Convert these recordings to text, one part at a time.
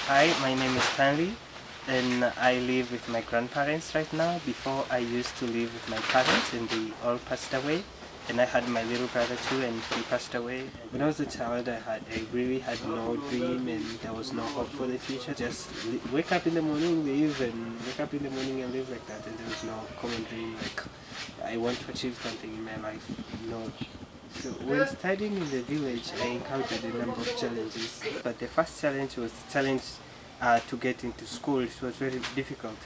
Hi, my name is Stanley and I live with my grandparents right now. Before I used to live with my parents and they all passed away. And I had my little brother too and he passed away. When I was a child I really had no dream and there was no hope for the future. Just wake up in the morning, live and wake up in the morning and live like that, and there was no common dream like I want to achieve something in my life. No. So when studying in the village, I encountered a number of challenges. But the first challenge was the challenge to get into school. It was very difficult.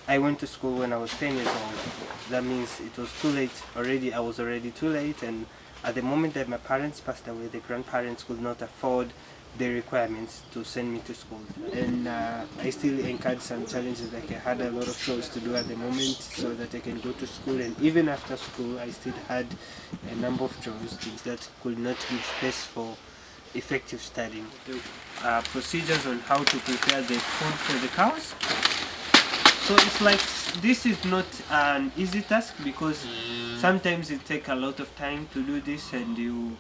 I went to school when I was 10 years old. That means it was too late already. I was already too late, and at the moment that my parents passed away, the grandparents could not afford the requirements to send me to school. And I still encountered some challenges, like I had a lot of chores to do at the moment so that I can go to school, and even after school I still had a number of chores, things that could not give space for effective studying. The procedures on how to prepare the food for the cows. So it's like this is not an easy task because sometimes it takes a lot of time to do this, and you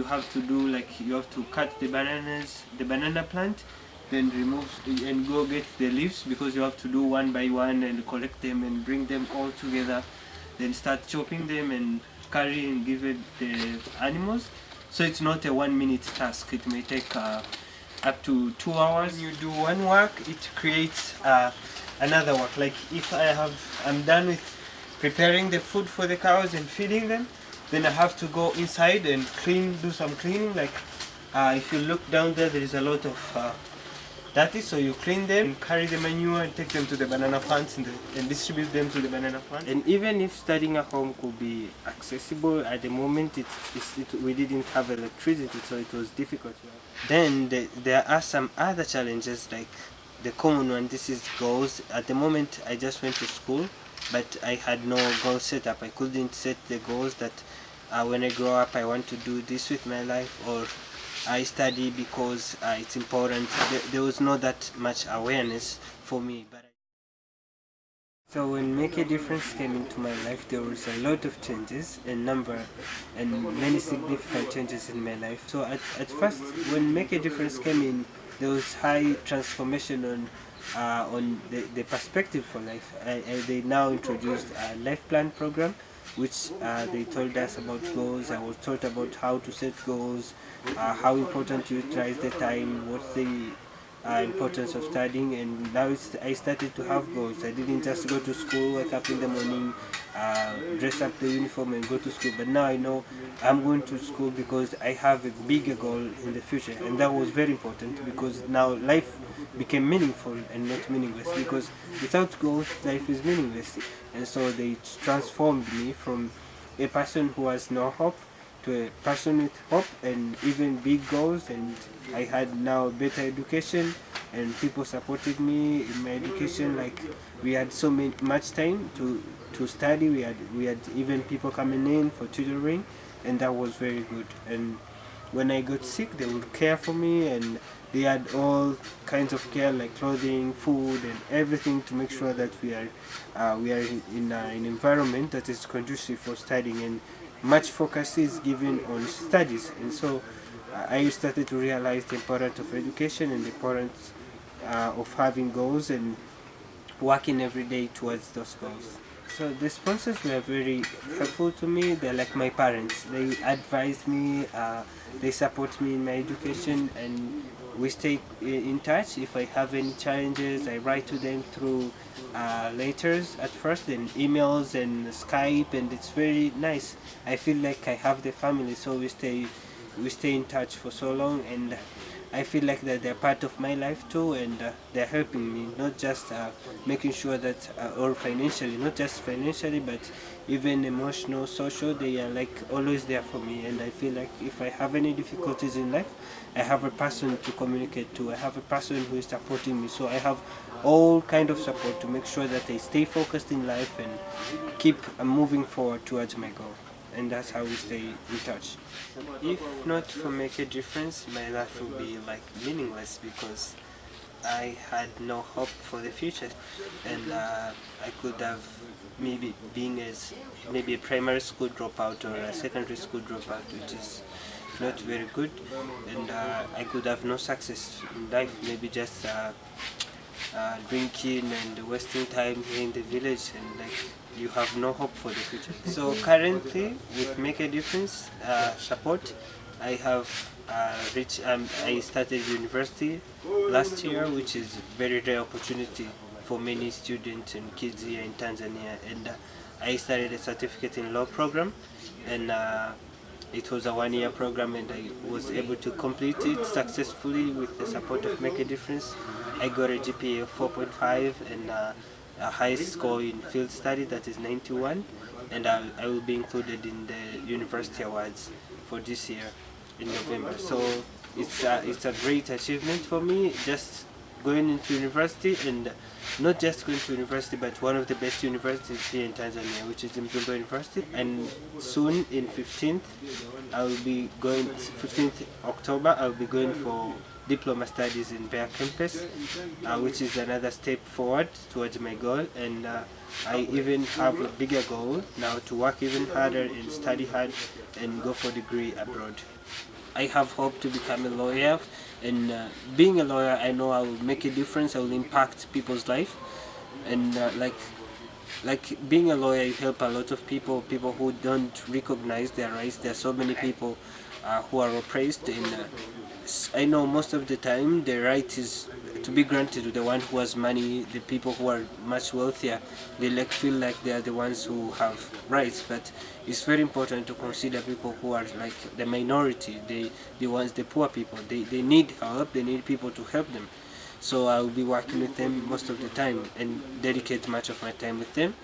have to do like you have to cut the banana plant, then remove and go get the leaves because you have to do one by one and collect them and bring them all together, then start chopping them and carry and give it the animals. So it's not a 1 minute task. It may take up to 2 hours. When you do one work, it creates another work. Like if I'm done with preparing the food for the cows and feeding them, then I have to go inside and do some cleaning. Like if you look down there, there is a lot of dirty, so you clean them, carry the manure and take them to the banana plants and distribute them to the banana plants. And even if studying at home could be accessible, at the moment we didn't have electricity, so it was difficult. Then there are some other challenges, like the common one. This is goals. At the moment I just went to school, but I had no goal set up. I couldn't set the goals that when I grow up I want to do this with my life, or I study because it's important. There was not that much awareness for me. So when Make a Difference came into my life, there was a lot of changes and many significant changes in my life. So at first, when Make a Difference came in, there was high transformation on the perspective for life. They now introduced a life plan program, which they told us about goals. I was taught about how to set goals, how important to utilize the time, what's the importance of studying, and now I started to have goals. I didn't just go to school, wake up in the morning, dress up the uniform and go to school, but now I know I'm going to school because I have a bigger goal in the future, and that was very important because now life became meaningful and not meaningless, because without goals life is meaningless. And so they transformed me from a person who has no hope to a person with hope and even big goals. And I had now better education and people supported me in my education. Like we had much time to study. We had even people coming in for tutoring, and that was very good. And when I got sick, they would care for me, and they had all kinds of care like clothing, food, and everything to make sure that we are in an environment that is conducive for studying, and much focus is given on studies. And so I started to realize the importance of education and the importance of having goals and working every day towards those goals. So the sponsors were very helpful to me. They're like my parents. They advise me, they support me in my education, and we stay in touch. If I have any challenges, I write to them through letters at first, then emails and Skype, and it's very nice. I feel like I have the family, so we stay in touch for so long, and I feel like that they're part of my life too, and they're helping me, not just making sure that, or financially, not just financially, but even emotional, social. They are like always there for me, and I feel like if I have any difficulties in life, I have a person to communicate to. I have a person who is supporting me, so I have all kind of support to make sure that I stay focused in life and keep moving forward towards my goal. And that's how we stay in touch. If not for Make a Difference, my life would be like meaningless because I had no hope for the future, and I could have maybe been maybe a primary school dropout or a secondary school dropout, which is not very good, and I could have no success in life, maybe just drinking and wasting time here in the village, and like you have no hope for the future. So currently with Make a Difference support, I have I started university last year, which is a very rare opportunity for many students and kids here in Tanzania, and I started a certificate in law program, and it was a one-year program, and I was able to complete it successfully with the support of Make a Difference. I got a GPA of 4.5 and a high score in field study, that is 91, and I will be included in the university awards for this year in November. So it's a great achievement for me, just going into university, and not just going to university, but one of the best universities here in Tanzania, which is Mzumbe University. And soon in 15th October, I'll be going for diploma studies in Bear campus, which is another step forward towards my goal. And I even have a bigger goal now, to work even harder and study hard and go for degree abroad. I have hope to become a lawyer, and being a lawyer, I know I will make a difference. I will impact people's life, and like being a lawyer, you help a lot of people who don't recognize their rights. There are so many people who are oppressed, and I know most of the time the right is to be granted to the one who has money. The people who are much wealthier, they feel like they are the ones who have rights, but it's very important to consider people who are like the minority, the poor people. They need help, they need people to help them. So I will be working with them most of the time and dedicate much of my time with them.